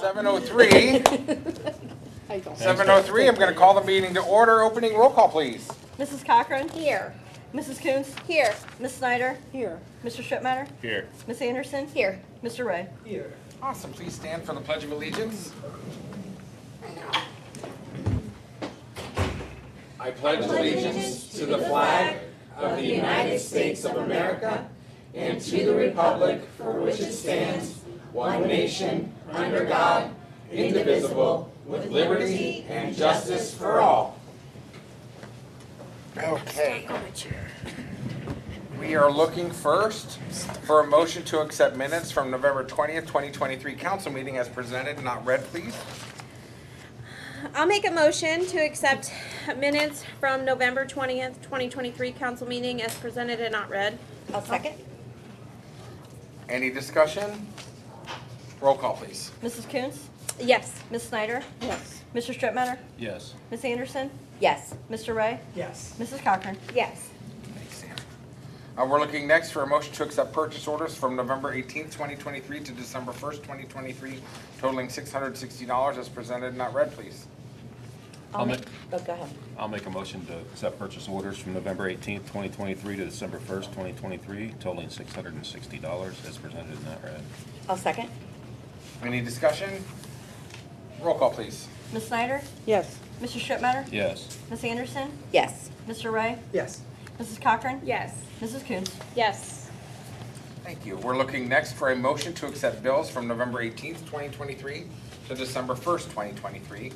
(7:03). 7:03, I'm going to call the meeting to order. Opening roll call, please. Mrs. Cochran? Here. Mrs. Coons? Here. Ms. Snyder? Here. Mr. Strittmatter? Here. Ms. Anderson? Here. Mr. Ray? Here. Awesome. Please stand for the Pledge of Allegiance. I pledge allegiance to the flag of the United States of America and to the republic for which it stands, one nation, under God, indivisible, with liberty and justice for all. Okay. We are looking first for a motion to accept minutes from November 20th, 2023 council meeting as presented, not read, please. I'll make a motion to accept minutes from November 20th, 2023 council meeting as presented and not read. I'll second. Any discussion? Roll call, please. Mrs. Coons? Yes. Ms. Snyder? Yes. Mr. Strittmatter? Yes. Ms. Anderson? Yes. Mr. Ray? Yes. Mrs. Cochran? Yes. Thanks, Sam. We're looking next for a motion to accept purchase orders from November 18th, 2023 to December 1st, 2023, totaling $660 as presented, not read, please. I'll make- Oh, go ahead. I'll make a motion to accept purchase orders from November 18th, 2023 to December 1st, 2023, totaling $660 as presented and not read. I'll second. Any discussion? Roll call, please. Ms. Snyder? Yes. Mr. Strittmatter? Yes. Ms. Anderson? Yes. Mr. Ray? Yes. Mrs. Cochran? Yes. Mrs. Coons? Yes. Thank you. We're looking next for a motion to accept bills from November 18th, 2023 to December 1st, 2023,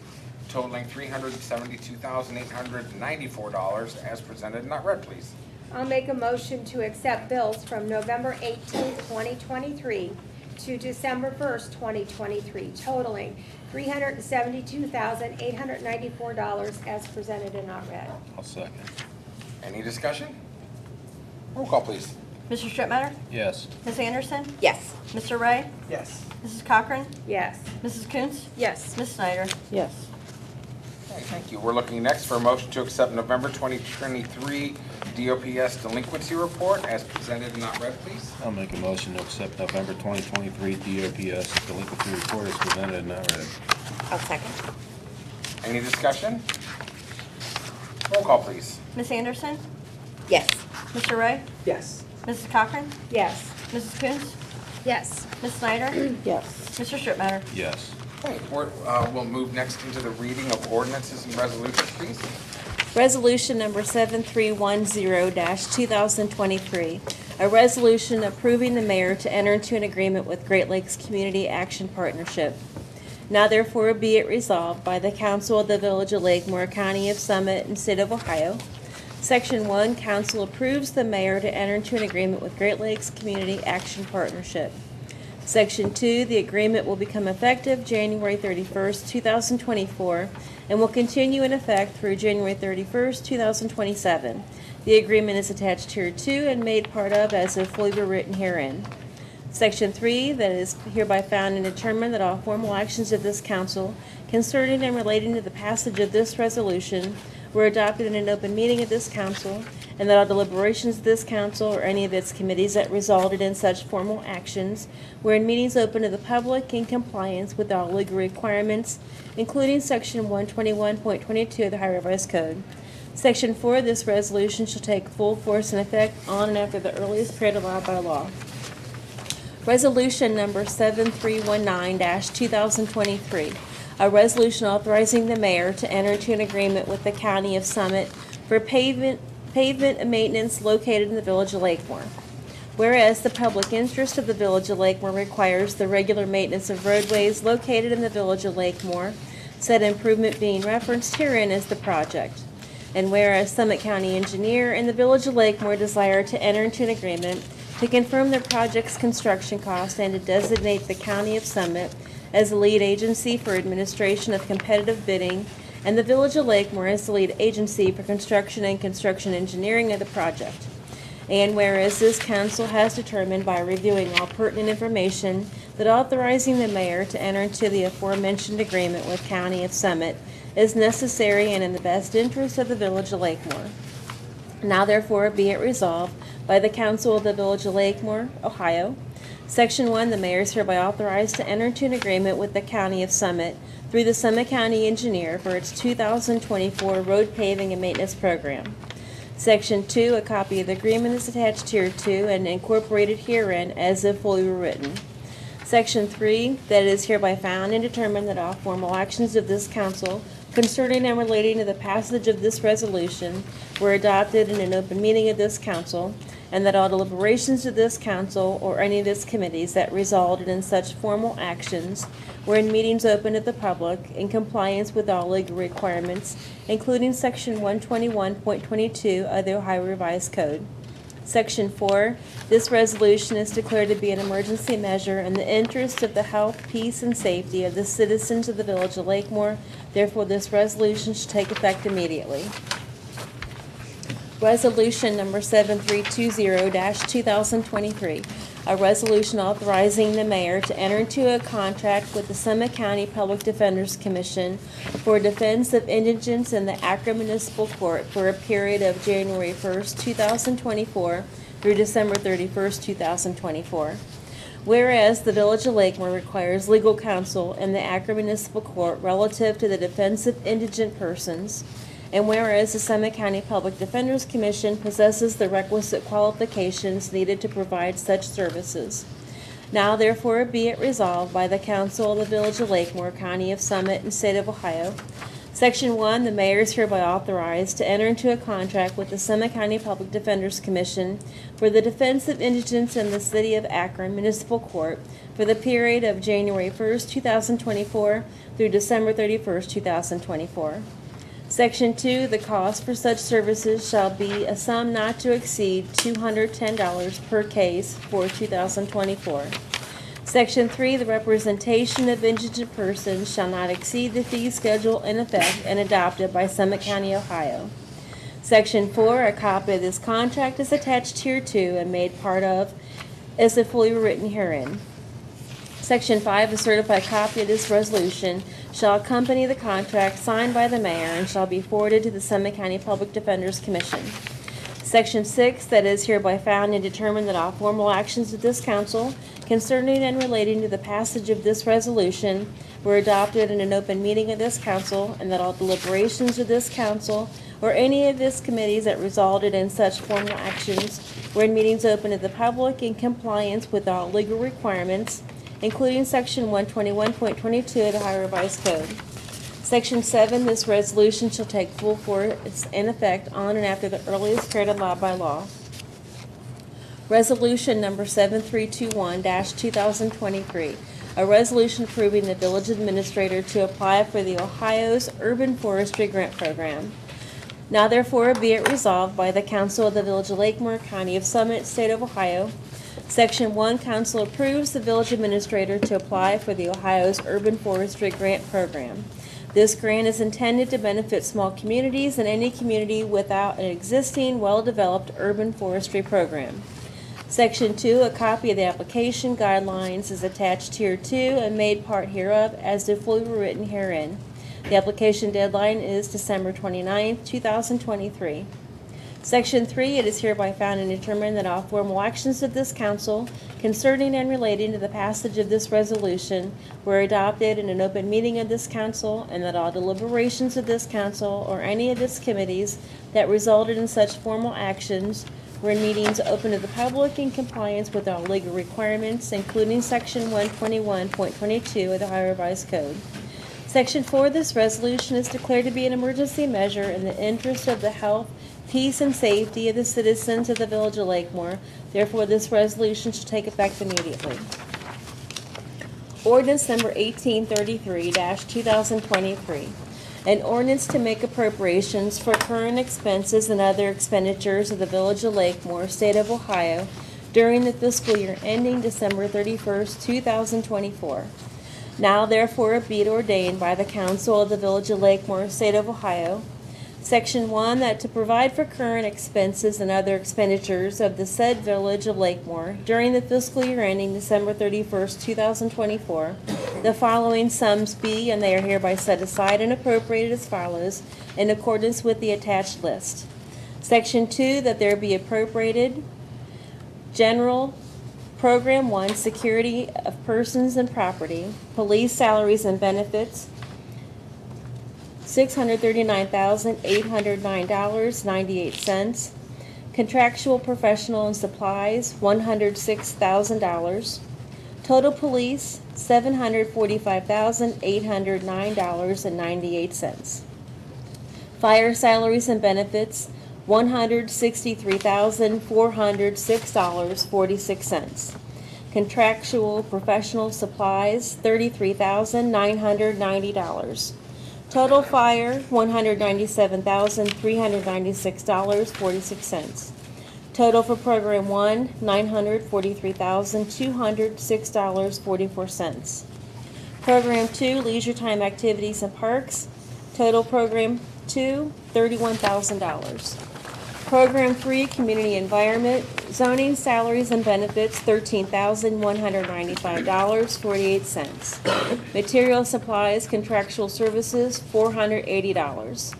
totaling $372,894 as presented and not read, please. I'll make a motion to accept bills from November 18th, 2023 to December 1st, 2023, totaling $372,894 as presented and not read. I'll second. Any discussion? Roll call, please. Mr. Strittmatter? Yes. Ms. Anderson? Yes. Mr. Ray? Yes. Mrs. Cochran? Yes. Mrs. Coons? Yes. Ms. Snyder? Yes. Okay, thank you. We're looking next for a motion to accept November 2023 DOPS delinquency report as presented and not read, please. I'll make a motion to accept November 2023 DOPS delinquency report as presented and not read. I'll second. Any discussion? Roll call, please. Ms. Anderson? Yes. Mr. Ray? Yes. Mrs. Cochran? Yes. Mrs. Coons? Yes. Ms. Snyder? Yes. Mr. Strittmatter? Yes. Okay, we'll move next into the reading of ordinances and resolutions, please. Resolution number 7310-2023, a resolution approving the mayor to enter into an agreement with Great Lakes Community Action Partnership. Now therefore be it resolved by the Council of the Village of Lakemore, County of Summit, and State of Ohio. Section 1, Council approves the mayor to enter into an agreement with Great Lakes Community Action Partnership. Section 2, the agreement will become effective January 31st, 2024, and will continue in effect through January 31st, 2027. The agreement is attached hereto and made part of as if fully written herein. Section 3, that is hereby found and determined that all formal actions of this council concerning and relating to the passage of this resolution were adopted in an open meeting of this council, and that all deliberations of this council or any of its committees that resulted in such formal actions were in meetings open to the public in compliance with all legal requirements, including Section 121.22 of the Ohio Revised Code. Section 4, this resolution shall take full force and effect on and after the earliest period allowed by law. Resolution number 7319-2023, a resolution authorizing the mayor to enter into an agreement with the County of Summit for pavement maintenance located in the Village of Lakemore. Whereas the public interest of the Village of Lakemore requires the regular maintenance of roadways located in the Village of Lakemore, said improvement being referenced herein as the project. And whereas Summit County Engineer and the Village of Lakemore desire to enter into an agreement to confirm the project's construction cost and to designate the County of Summit as the lead agency for administration of competitive bidding, and the Village of Lakemore as the lead agency for construction and construction engineering of the project. And whereas this council has determined by reviewing all pertinent information that authorizing the mayor to enter into the aforementioned agreement with County of Summit is necessary and in the best interest of the Village of Lakemore. Now therefore be it resolved by the Council of the Village of Lakemore, Ohio. Section 1, the mayor is hereby authorized to enter into an agreement with the County of Summit through the Summit County Engineer for its 2024 road paving and maintenance program. Section 2, a copy of the agreement is attached here to and incorporated herein as if fully written. Section 3, that it is hereby found and determined that all formal actions of this council concerning and relating to the passage of this resolution were adopted in an open meeting of this council, and that all deliberations of this council or any of its committees that resulted in such formal actions were in meetings open to the public in compliance with all legal requirements, including Section 121.22 of the Ohio Revised Code. Section 4, this resolution is declared to be an emergency measure in the interest of the health, peace, and safety of the citizens of the Village of Lakemore. Therefore, this resolution should take effect immediately. Resolution number 7320-2023, a resolution authorizing the mayor to enter into a contract with the Summit County Public Defenders Commission for defense of indigents in the Akron Municipal Court for a period of January 1st, 2024 through December 31st, 2024. Whereas the Village of Lakemore requires legal counsel in the Akron Municipal Court relative to the defense of indigent persons, and whereas the Summit County Public Defenders Commission possesses the requisite qualifications needed to provide such services. Now therefore be it resolved by the Council of the Village of Lakemore, County of Summit, and State of Ohio. Section 1, the mayor is hereby authorized to enter into a contract with the Summit County Public Defenders Commission for the defense of indigents in the City of Akron Municipal Court for the period of January 1st, 2024 through December 31st, 2024. Section 2, the cost for such services shall be a sum not to exceed $210 per case for 2024. Section 3, the representation of indigent persons shall not exceed the fee schedule in effect and adopted by Summit County, Ohio. Section 4, a copy of this contract is attached hereto and made part of as if fully written herein. Section 5, a certified copy of this resolution shall accompany the contract signed by the mayor and shall be forwarded to the Summit County Public Defenders Commission. Section 6, that is hereby found and determined that all formal actions of this council concerning and relating to the passage of this resolution were adopted in an open meeting of this council, and that all deliberations of this council or any of its committees that resulted in such formal actions were in meetings open to the public in compliance with all legal requirements, including Section 121.22 of the Ohio Revised Code. Section 7, this resolution shall take full force and effect on and after the earliest period allowed by law. Resolution number 7321-2023, a resolution approving the village administrator to apply for the Ohio's Urban Forestry Grant Program. Now therefore be it resolved by the Council of the Village of Lakemore, County of Summit, State of Ohio. Section 1, council approves the village administrator to apply for the Ohio's Urban Forestry Grant Program. This grant is intended to benefit small communities and any community without an existing, well-developed urban forestry program. Section 2, a copy of the application guidelines is attached hereto and made part hereof as if fully written herein. The application deadline is December 29th, 2023. Section 3, it is hereby found and determined that all formal actions of this council concerning and relating to the passage of this resolution were adopted in an open meeting of this council, and that all deliberations of this council or any of its committees that resulted in such formal actions were in meetings open to the public in compliance with all legal requirements, including Section 121.22 of the Ohio Revised Code. Section 4, this resolution is declared to be an emergency measure in the interest of the health, peace, and safety of the citizens of the Village of Lakemore. Therefore, this resolution should take effect immediately. Ordinance number 1833-2023. An ordinance to make appropriations for current expenses and other expenditures of the Village of Lakemore, State of Ohio, during the fiscal year ending December 31st, 2024. Now therefore be it ordained by the Council of the Village of Lakemore, State of Ohio, Section 1, that to provide for current expenses and other expenditures of the said Village of Lakemore during the fiscal year ending December 31st, 2024, the following sums be, and they are hereby set aside and appropriated as follows, in accordance with the attached list. Section 2, that there be appropriated General Program 1, Security of Persons and Property, Police Salaries and Benefits, $639,809.98. Contractual Professional and Supplies, $106,000. Total Police, $745,809.98. Fire Salaries and Benefits, $163,406.46. Contractual Professional Supplies, $33,990. Total Fire, $197,396.46. Total for Program 1, $943,206.44. Program 2, Leisure Time Activities and Parks. Total Program 2, $31,000. Program 3, Community Environment. Zoning, Salaries and Benefits, $13,195.48. Material Supplies, Contractual Services, $480.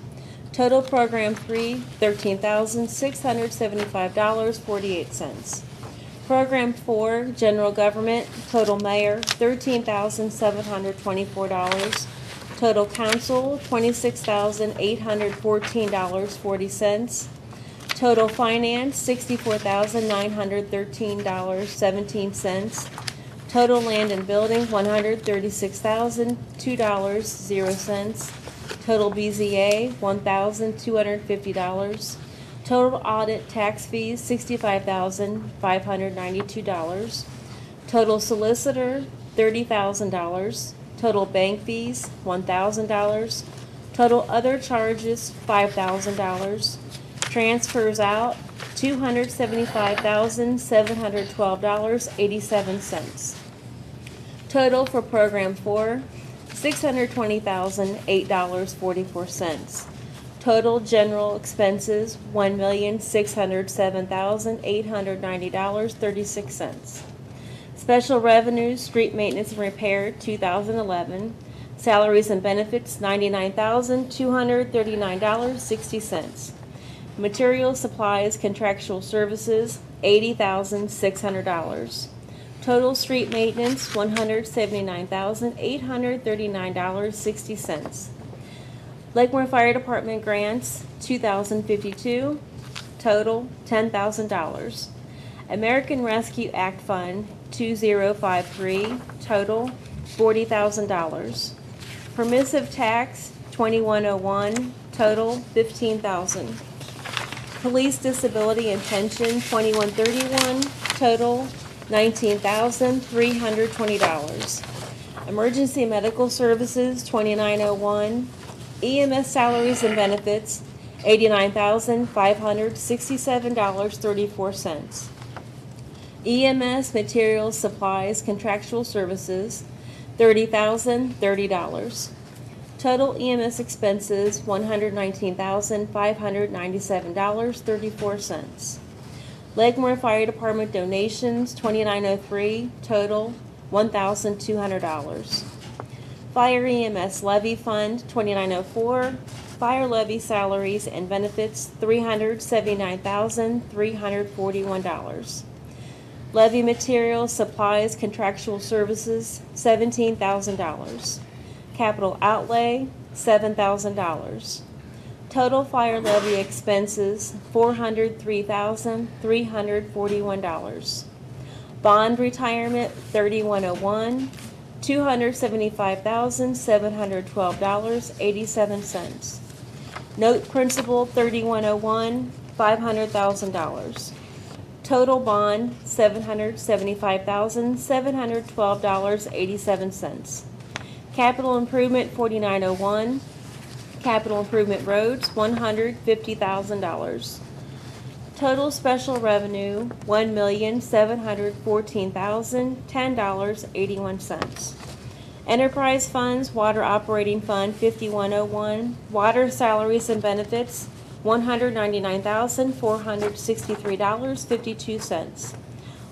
Total Program 3, $13,675.48. Program 4, General Government. Total Mayor, $13,724. Total Council, $26,814.40. Total Finance, $64,913.17. Total Land and Building, $136,002.00. Total BZA, $1,250. Total Audit Tax Fees, $65,592. Total Solicitor, $30,000. Total Bank Fees, $1,000. Total Other Charges, $5,000. Transfers out, $275,712.87. Total for Program 4, $620,008.44. Total general expenses, $1,607,890.36. Special revenues, street maintenance and repair, 2011. Salaries and benefits, $99,239.60. Material supplies, contractual services, $80,600. Total street maintenance, $179,839.60. Lakemore Fire Department grants, $2,052. Total, $10,000. American Rescue Act Fund, 2053. Total, $40,000. Permissive tax, 2101. Total, $15,000. Police Disability and Pension, 2131. Total, $19,320. Emergency Medical Services, 2901. EMS Salaries and Benefits, $89,567.34. EMS Materials, Supplies, Contractual Services, $30,030. Total EMS expenses, $119,597.34. Lakemore Fire Department donations, 2903. Total, $1,200. Fire EMS Levy Fund, 2904. Fire levy salaries and benefits, $379,341. Levy materials, supplies, contractual services, $17,000. Capital outlay, $7,000. Total fire levy expenses, $403,341. Bond retirement, 3101, $275,712.87. Note principal, 3101, $500,000. Total bond, $775,712.87. Capital improvement, 4901. Capital improvement roads, $150,000. Total special revenue, $1,714,010.81. Enterprise funds, water operating fund, 5101. Water salaries and benefits, $199,463.52.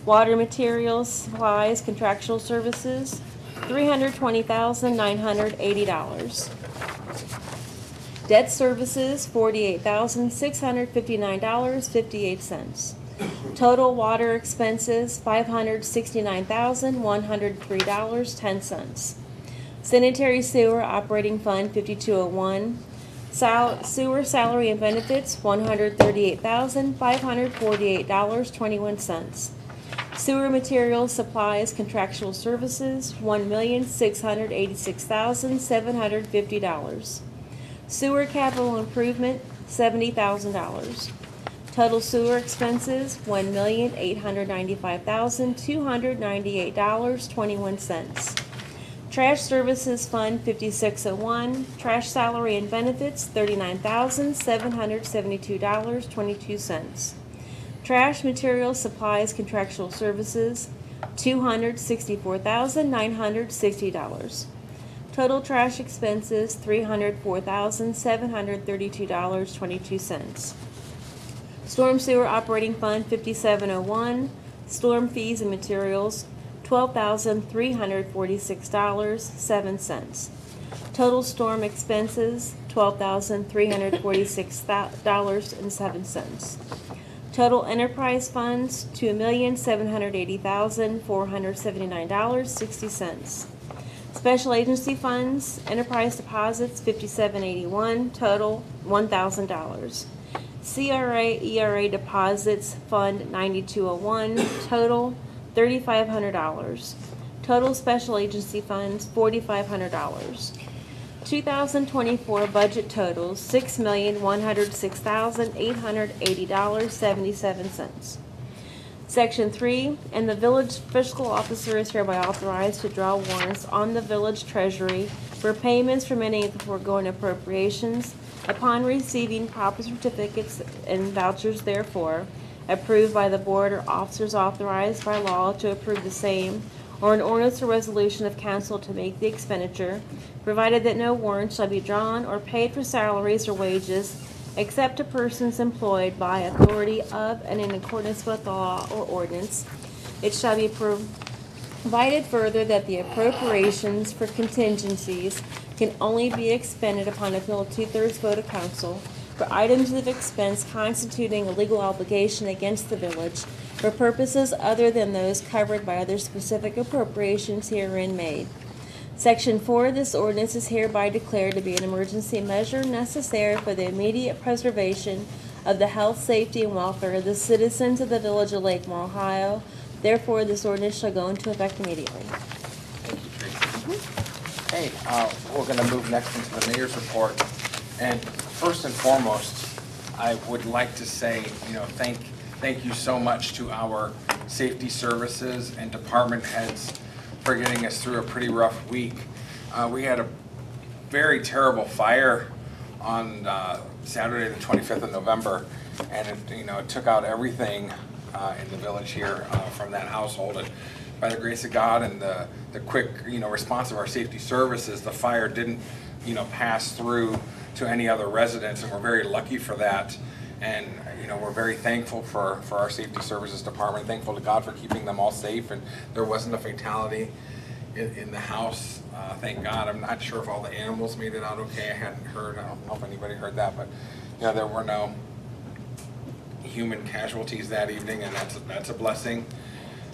Water materials, supplies, contractual services, $320,980. Debt services, $48,659.58. Total water expenses, $569,103.10. Sanitary sewer operating fund, 5201. Sewer salary and benefits, $138,548.21. Sewer materials, supplies, contractual services, $1,686,750. Sewer capital improvement, $70,000. Total sewer expenses, $1,895,298.21. Trash services fund, 5601. Trash salary and benefits, $39,772.22. Trash materials, supplies, contractual services, $264,960. Total trash expenses, $304,732.22. Storm sewer operating fund, 5701. Storm fees and materials, $12,346.07. Total storm expenses, $12,346.07. Total enterprise funds, $2,780,479.60. Special agency funds, enterprise deposits, 5781, total $1,000. CRA ERA deposits, fund 9201, total $3,500. Total special agency funds, $4,500. 2024 budget totals, $6,106,880.77. Section 3, and the village fiscal officer is hereby authorized to draw warrants on the village treasury for payments from any of the foregoing appropriations upon receiving proper certificates and vouchers therefore, approved by the board or officers authorized by law to approve the same, or an ordinance or resolution of council to make the expenditure, provided that no warrant shall be drawn or paid for salaries or wages except to persons employed by authority of and in accordance with law or ordinance. It shall be provided further that the appropriations for contingencies can only be expended upon a full 2/3 vote of council for items of expense constituting a legal obligation against the village for purposes other than those covered by other specific appropriations herein made. Section 4 of this ordinance is hereby declared to be an emergency measure necessary for the immediate preservation of the health, safety, and welfare of the citizens of the village of Lakemore, Ohio. Therefore, this ordinance shall go into effect immediately. Thank you, Tracy. Okay, we're going to move next into the mayor's report. And first and foremost, I would like to say, thank you so much to our safety services and department heads for getting us through a pretty rough week. We had a very terrible fire on Saturday the 25th of November, and it took out everything in the village here from that household. And by the grace of God and the quick response of our safety services, the fire didn't pass through to any other residents, and we're very lucky for that. And we're very thankful for our safety services department, thankful to God for keeping them all safe, and there wasn't a fatality in the house, thank God. I'm not sure if all the animals made it out okay. I hadn't heard, I don't know if anybody heard that, but there were no human casualties that evening, and that's a blessing.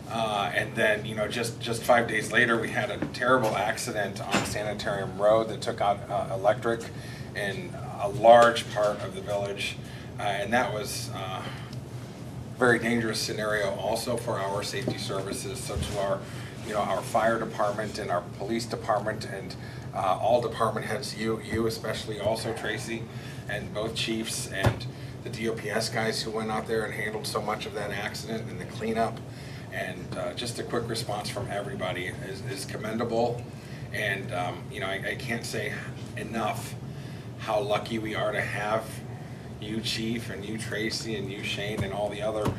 And then just 5 days later, we had a terrible accident on Sanitarium Road that took out electric in a large part of the village. And that was a very dangerous scenario also for our safety services. So to our fire department and our police department and all department heads, you especially also, Tracy, and both chiefs and the DOPS guys who went out there and handled so much of that accident and the cleanup. And just a quick response from everybody is commendable. And, you know, I can't say enough how lucky we are to have you, Chief, and you, Tracy, and you, Shane, and all the other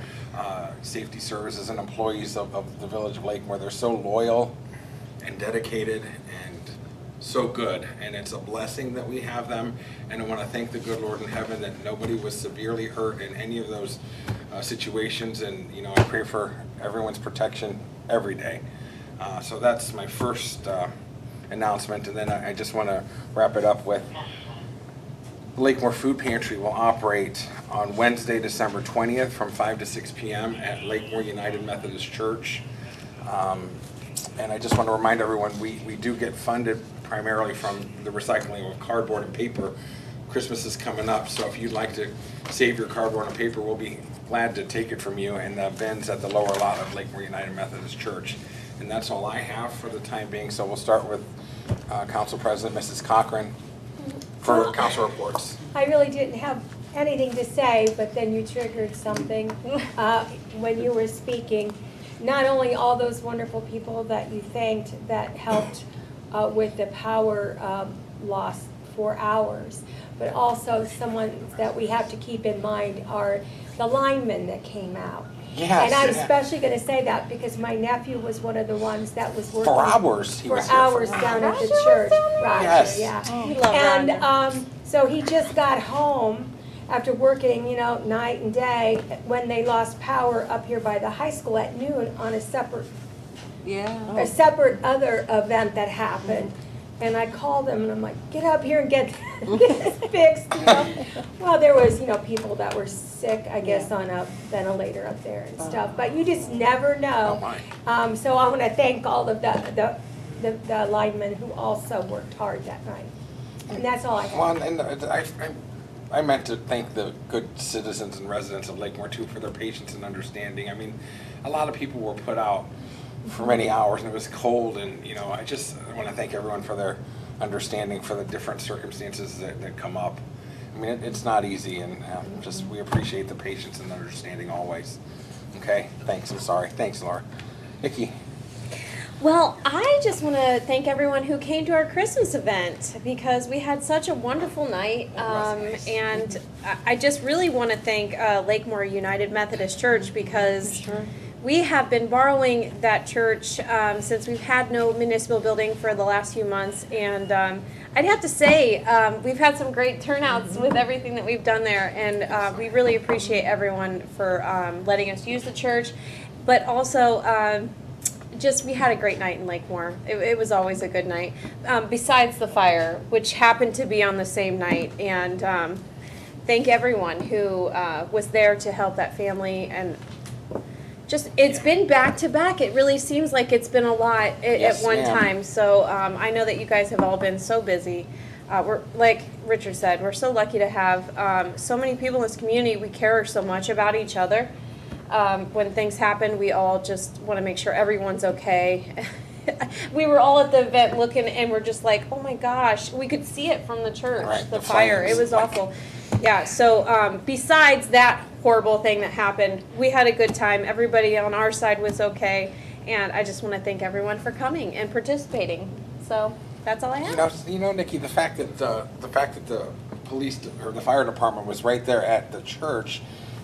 safety services and employees of the Village of Lakemore. They're so loyal and dedicated and so good, and it's a blessing that we have them. And I want to thank the good Lord in heaven that nobody was severely hurt in any of those situations. And, you know, I pray for everyone's protection every day. So that's my first announcement. And then I just want to wrap it up with the Lakemore Food Pantry will operate on Wednesday, December 20th from 5 to 6 p.m. at Lakemore United Methodist Church. And I just want to remind everyone, we do get funded primarily from the recycling of cardboard and paper. Christmas is coming up, so if you'd like to save your cardboard and paper, we'll be glad to take it from you in the bins at the lower lot of Lakemore United Methodist Church. And that's all I have for the time being, so we'll start with Council President Mrs. Cochran for council reports. I really didn't have anything to say, but then you triggered something when you were speaking. Not only all those wonderful people that you thanked that helped with the power loss for hours, but also someone that we have to keep in mind are the linemen that came out. Yes. And I'm especially going to say that because my nephew was one of the ones that was working For hours, he for was here hours for down at Roger the was church. down there? Roger, Yes. yeah. We love And Roger. so he just got home after working, you know, night and day when they lost power up here by the high school at noon on a separate other event that happened. And I called him and I'm like, get up here and get this fixed, you know. Well, there was, you know, people that were sick, I guess, on a ventilator up there and stuff. But you just never know. So I want to thank all of the linemen who also worked hard that night. And that's all I have. Well, and I meant to thank the good citizens and residents of Lakemore too for their patience and understanding. I mean, a lot of people were put out for many hours and it was cold, and you know, I want to thank everyone for their understanding for the different circumstances that come up. I mean, it's not easy, and we appreciate the patience and understanding always. Okay, thanks. I'm sorry. Thanks, Laura. Nikki. Well, I just want to thank everyone who came to our Christmas event because we had such a wonderful night. And I just really want to thank Lakemore United Methodist Church because we have been borrowing that church since we've had no municipal building for the last few months. And I'd have to say we've had some great turnouts with everything that we've done there. And we really appreciate everyone for letting us use the church. But also, we had a great night in Lakemore. It was always a good night. Besides the fire, which happened to be on the same night. And thank everyone who was there to help that family. And it's been back to back. It really seems like it's been a lot at one time. So I know that you guys have all been so busy. We're, like Richard said, we're so lucky to have so many people in this community. We care so much about each other. When things happen, we all just want to make sure everyone's okay. We were all at the event looking, and we're just like, oh my gosh, we could see it from the church, Right, the the fire. flames. It was awful. Yeah, so besides that horrible thing that happened, we had a good time. Everybody on our side was okay, and I just want to thank everyone for coming and participating. So that's all I have. You know, Nikki, the fact that the police or the fire department was right there at the church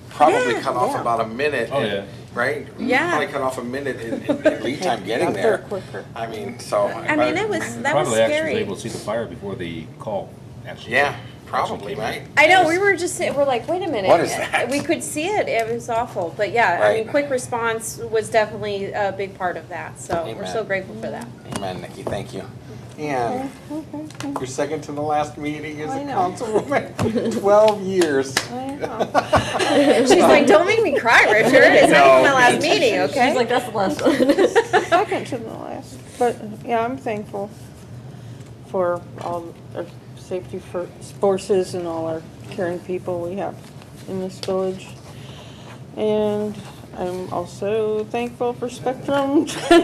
probably cut off about a minute. Oh, yeah. Right? Yeah. Probably cut off a minute in lead time getting there. I mean, so. I mean, that was Probably actually was scary. able to see the fire before the call actually. Yeah, probably, right? I know, we were just we're like, wait a minute. What is that? We could see it. It was awful. But yeah, I mean, Right. quick response was definitely a big part of that. So we're Amen. so grateful for that. Amen, Nikki, thank you. And your second to the last meeting as I a know. councilwoman, 12 years. She's like, don't make me cry, Richard. It's not even my last meeting, okay? She's like, that's the last one. Second to the last. But yeah, I'm thankful for all our safety forces and all our caring people we have in this village. And I'm also thankful for Spectrum 1023.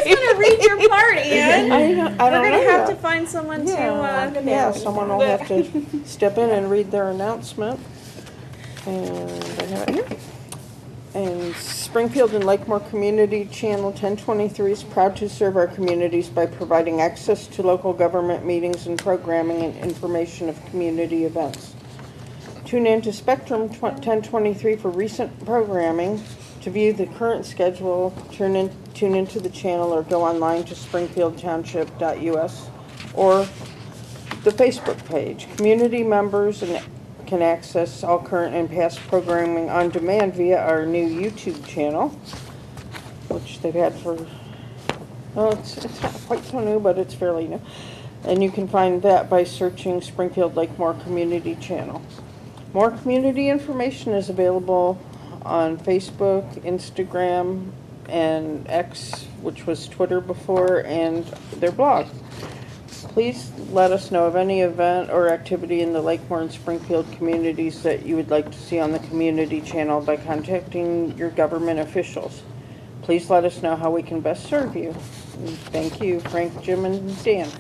Who's gonna read your part, Ann? I We're don't gonna know have to yet. find someone to, Yeah, someone will have to step in and read their announcement. And I have it here. And Springfield and Lakemore Community Channel 1023 is proud to serve our communities by providing access to local government meetings and programming and information of community events. Tune in to Spectrum 1023 for recent programming. To view the current schedule, tune into the channel or go online to springfieldtownship.us or the Facebook page. Community members can access all current and past programming on demand via our new YouTube channel, which they've had for, well, it's not quite so new, but it's fairly new. And you can find that by searching Springfield Lakemore Community Channel. More community information is available on Facebook, Instagram, and X, which was Twitter before, and their blog. Please let us know of any event or activity in the Lakemore and Springfield communities that you would like to see on the community channel by contacting your government officials. Please let us know how we can best serve you. And thank you, Frank, Jim, and Dan.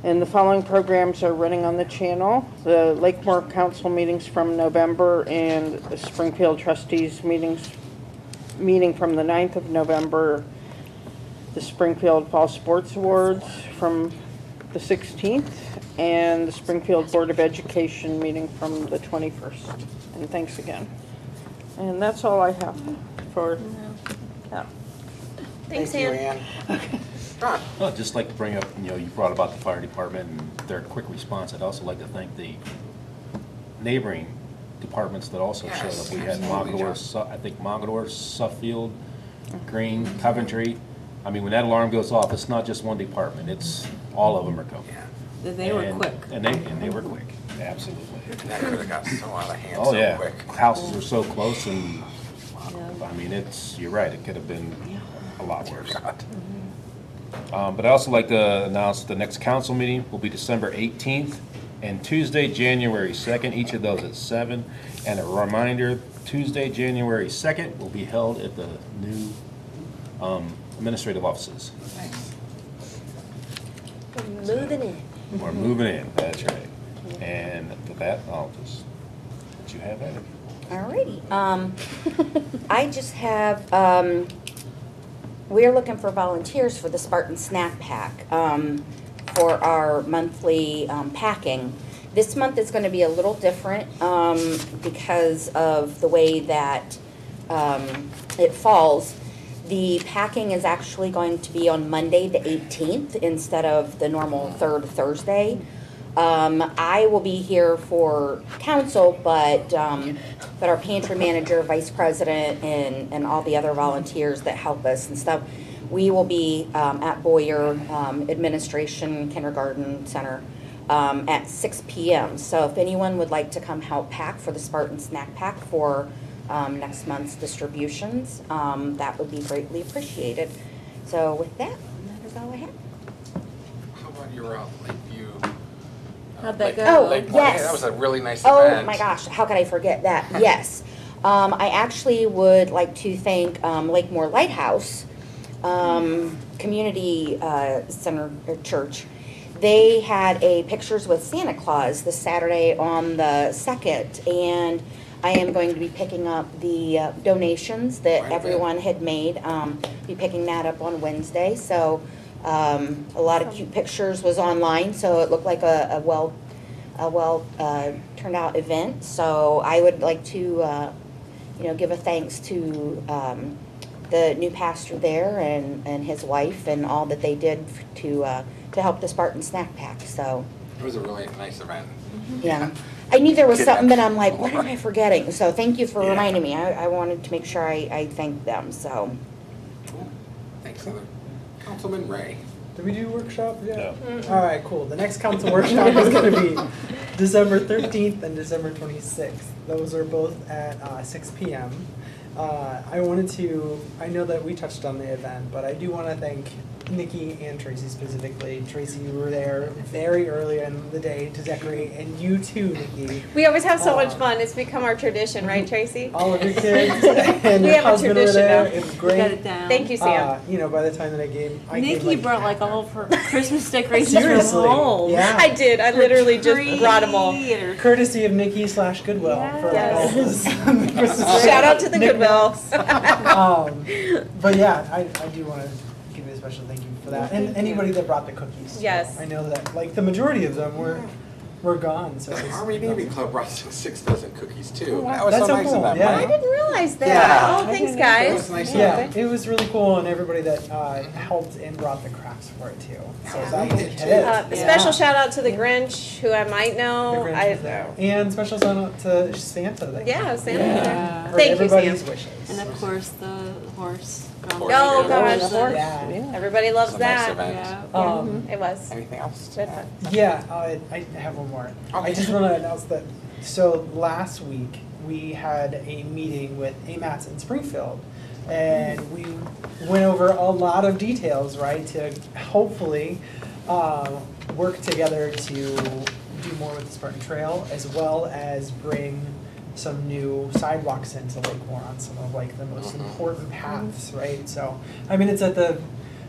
And the following programs are running on the channel: the Lakemore Council meetings from November and the Springfield Trustees meeting from the 9th of November, the Springfield Fall Sports Awards from the 16th, and the Springfield Board of Education meeting from the 21st. And thanks again. And that's all I have for that. Thanks, Thank you, Ann. Ann. John? I'd just like to bring up, you brought about the fire department and their quick response. I'd also like to thank the neighboring departments that also showed Yes, up. We had absolutely, Mogador, Suffield, Green, Coventry. I mean, when that alarm goes off, it's not just one department, it's all of them are coming. Yeah, They were And- quick. And they were quick, absolutely. and that could have got so out of hand Oh, so yeah, quick. houses were so close and, I mean, you're right, it could have been a lot worse. God. But I also like to announce the next council meeting will be December 18th and Tuesday, January 2nd, each of those at 7. And a reminder, Tuesday, January 2nd will be held at the new administrative offices. Moving in. We're moving in, that's right. And with that, I'll just let you have that. Alrighty. I just have, we're looking for volunteers for the Spartan Snack Pack for our monthly packing. This month is going to be a little different because of the way that it falls. The packing is actually going to be on Monday, the 18th, instead of the normal third Thursday. I will be here for council, but our pantry manager, vice president, and all the other volunteers that help us and stuff, we will be at Boyer Administration Kindergarten Center at 6 p.m. So if anyone would like to come help pack for the Spartan Snack Pack for next month's distributions, that would be greatly appreciated. So with that is all I have. How about your Lakeview? How'd that go? Oh, Lakemore? yes. Yeah, that was a really nice Oh event. my gosh, how could I forget that? Yes. I actually would like to thank Lakemore Lighthouse Community Center Church. They had a Pictures with Santa Claus this Saturday on the 2nd, and I am going to be picking up the donations that everyone had made. Be picking that up on Wednesday. So a lot of cute pictures was online, so it looked like a well turned out event. So I would like to give a thanks to the new pastor there and his wife and all that they did to help the Spartan Snack Pack. So It was a really nice event. yeah. I knew there was Get something, that. but I'm like, what am I forgetting? So thank you for Yeah. reminding me. I wanted to make sure I thanked them, so. Cool. Thanks, Heather. Councilman Ray. Did we do workshop yet? Mm-hmm. All right, cool. The next council workshop is going to be December 13th and December 26th. Those are both at 6 p.m. I know that we touched on the event, but I do want to thank Nikki and Tracy specifically. Tracy, you were there very early in the day to decorate, and you too, Nikki. We always have so much fun. It's become our tradition, right, Tracy? All of your kids and We your have a husband were tradition there. now. It was We great. got it down. Thank you, Sam. You know, by the time that I gave Nikki like, brought like all of her Christmas decorations Seriously, from home. yeah. I did. I literally just brought them all. Tree and her- courtesy of Nikki / Goodwill for Yes. all of this. Shout out to the Goodwill. But yeah, I do want to give you a special thank you for that, and anybody that brought the cookies. Yes. I know that like the majority of them were gone. So The it's- Army Navy Club brought 6 dozen cookies too. wow. That was That's so so nice cool, of them, yeah. I right? didn't realize that. Yeah. Oh, thanks, It guys. was nice of Yeah, them. it was really cool, and everybody that helped and brought the crafts for it too. So Yeah. that was They a did hit. too. Special shout out to the Grinch, who I might The know. Grinch was there. And special shout out to Santa. That Yeah, Santa. Yeah. for Thank you, everybody's Sam. wishes. And of course, the horse. Oh, Oh, gosh. The horse. Yeah. Everybody loves It was a nice that. event. Yeah, it was. Anything else? Good fun. Yeah, I have one more. I just want to announce that, so last week, we had a meeting with AMATS in Springfield, and we went over a lot of details, right, to hopefully work together to do more with the Spartan Trail, as well as bring some new sidewalks into Lakemore on some of like the most important paths, right? So, I mean, it's at the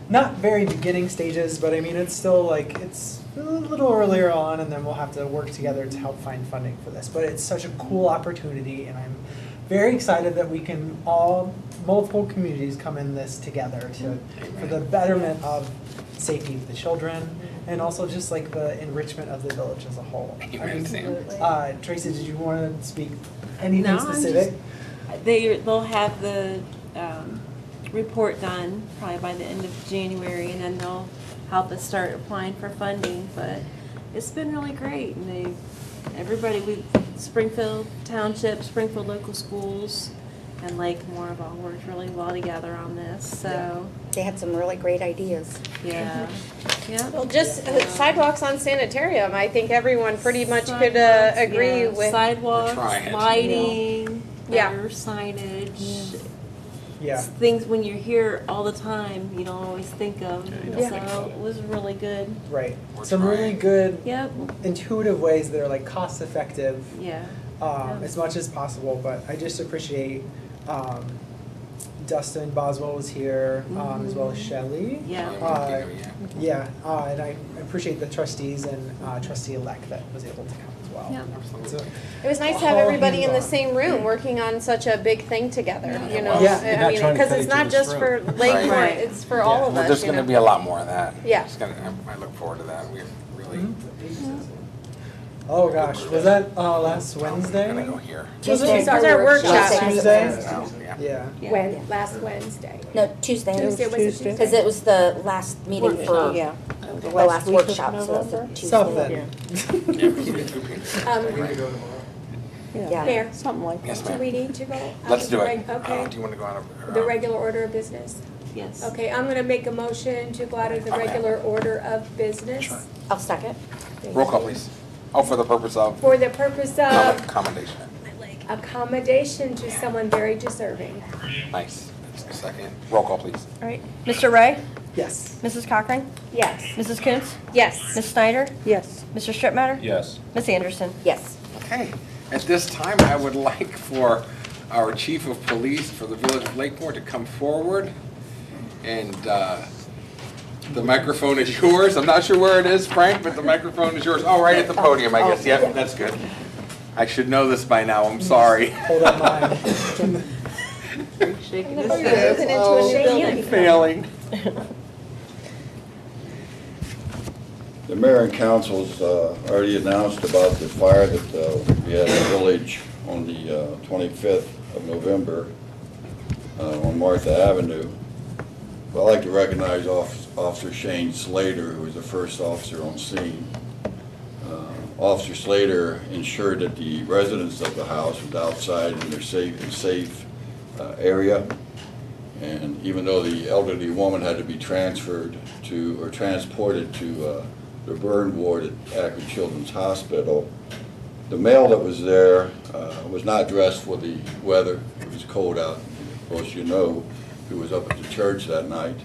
not very beginning stages, but I mean, it's still like, it's a little earlier on, and then we'll have to work together to help find funding for this. But it's such a cool opportunity, and I'm very excited that we can multiple communities come in this together for the betterment of safety of the children, and also just like the enrichment of the village as a whole. Amen, Sam. Tracy, did you want to speak anything No, I'm specific? They'll have the report done probably by the end of January, and then they'll help us start applying for funding. But it's been really great, and Springfield Township, Springfield local schools, and Lakemore have all worked really well together on this. So They had some really great ideas. yeah, yeah. Well, just sidewalks on Sanitarium, I think everyone pretty much could Sidewalks, agree yeah. with. We're Sidewalks, trying. lighting, Yeah. better signage. Yeah. Things when you're here all the time, you don't always think of. Yeah, you don't Yeah. think So of it was really good. Right. We're Some trying. really good, Yep. intuitive ways that are like cost effective. Yeah. As much as possible, but I just appreciate Dustin Boswell was here, as well as Shelley. Yeah. Yeah, and I appreciate the trustees and trustee-elect that was able to come as well. Yeah. So, It was nice to have all everybody in the hands-on. same room working on such a big thing together, you know? Yeah. You're I not mean, trying to because cut it's each not other's just for throat. Lakemore, Right. it's for all of Well, us, there's you gonna know? be a lot more of that. Yeah. I look forward to that. We really, Oh gosh, was that last I'm gonna Wednesday? go here. Was it? Tuesday's our workshop. Last Tuesday? Oh, yeah. Yeah. Last Wednesday. No, Tuesday. Tuesday, was it Tuesday. Because it was the last meeting for Yeah. the last week of workshop, so that's a November. Tuesday. Something. Yeah, we need 2 people. Yeah. Mayor, Something like that. Yes, do ma'am. we need to go? Let's do it. Okay. Do you want to go out of? The regular order of business. Yes. Okay, I'm gonna make a motion to go out of the Okay. regular order of business. Sure. I'll second. Thank Roll call, you. please. Oh, for the purpose of For the purpose of accommodation. accommodation to someone very deserving. Nice. Second. Roll call, please. All right. Mr. Ray? Yes. Mrs. Cochran? Yes. Mrs. Coontz? Yes. Ms. Snyder? Yes. Mr. Strittmatter? Yes. Ms. Anderson? Yes. Okay. At this time, I would like for our chief of police for the village of Lakemore to come forward. And the microphone is yours. I'm not sure where it is, Frank, but the microphone is yours. Oh, right at the podium, I guess. Yep, that's good. I should know this by now. I'm sorry. Hold up mine. Shaking Moving his head. into a new building. I'm failing. The mayor and council's already announced about the fire that we had in the village on the 25th of November on Martha Avenue. I'd like to recognize Officer Shane Slater, who was the first officer on scene. Officer Slater ensured that the residents of the house was outside in their safe area. And even though the elderly woman had to be transported to the burn ward at Akron Children's Hospital, the male that was there was not dressed for the weather. It was cold out. Of course, you know, he was up at the church that night.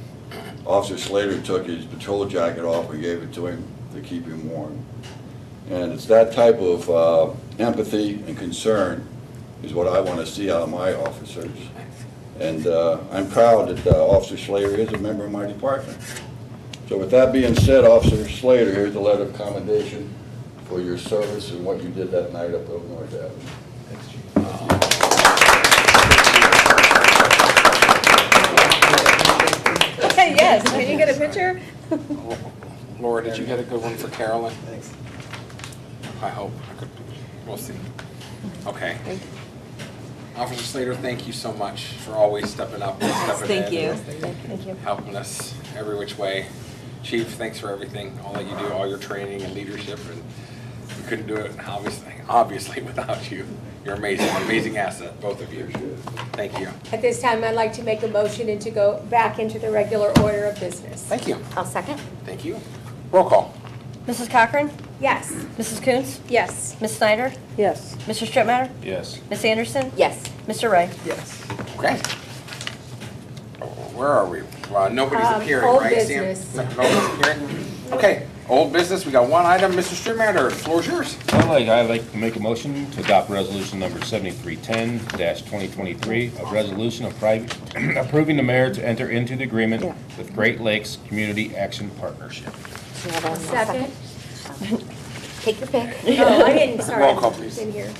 Officer Slater took his patrol jacket off and gave it to him to keep him warm. And it's that type of empathy and concern is what I want to see out of my officers. And I'm proud that Officer Slater is a member of my department. So with that being said, Officer Slater, here's a letter of commendation for your service and what you did that night up on North Avenue. Thanks, Chief. Yes, can you get a picture? Laura, did you get a good one for Carolyn? Thanks. I hope. We'll see. Okay. Officer Slater, thank you so much for always stepping up and stepping in. Thank you. Thank you. Helping us every which way. Chief, thanks for everything, all that you do, all your training and leadership, and we couldn't do it obviously without you. You're amazing, amazing asset, both of you. Thank you. At this time, I'd like to make a motion and to go back into the regular order of business. Thank you. I'll second. Thank you. Roll call. Mrs. Cochran? Yes. Mrs. Coons? Yes. Ms. Snyder? Yes. Mr. Strittmatter? Yes. Ms. Anderson? Yes. Mr. Ray? Yes. Okay. Where are we? Nobody's appearing, old right, Sam? business. Nobody's appearing? Okay, old business, we got one item. Mr. Strittmatter, the floor is yours. I'd like to make a motion to adopt resolution number 7310-2023, a resolution of approving the mayor to enter into the agreement with Great Lakes Community Action Partnership. Second? Take your pick. Oh, I didn't, sorry. Roll call, please. In here.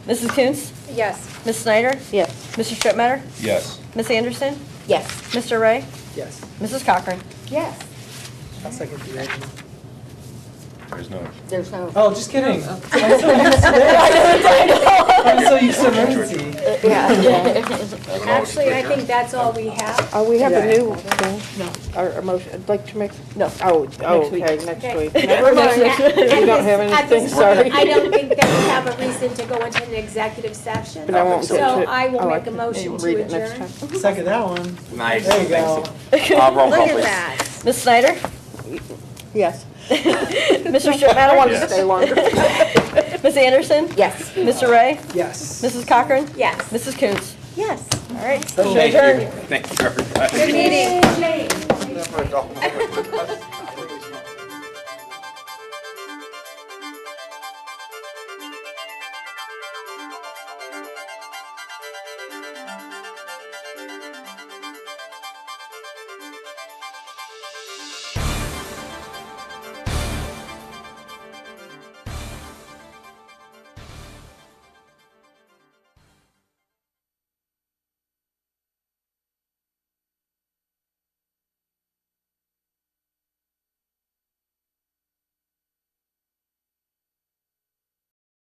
Mrs. Coons? Yes. Ms. Snyder? Yes. Mr. Strittmatter? Yes. Ms. Anderson? Yes. Mr. Ray? Yes. Mrs. Cochran? Yes. I'll second the item. There's no. There's no. Oh, just kidding. I'm so used to emergency. Actually, I think that's all we have. Oh, we have a new thing? No. Or a motion, I'd like to make, No. oh, week. okay, next Okay. week. Never mind. You don't have At this anything, point, sorry. I don't think that we have a reason to go into an executive session. But I won't So get to it. I will Oh, make a can motion to read it next adjourn. time. Second that one. Nice. There you go. Roll call, Look at please. that. Ms. Snyder? Yes. Mr. I Strittmatter? want to stay longer. Ms. Anderson? Yes. Mr. Ray? Yes. Mrs. Cochran? Yes. Mrs. Coons? Yes. All right. Thank you. Thank you, everybody. Good meeting. Never a dull moment with us.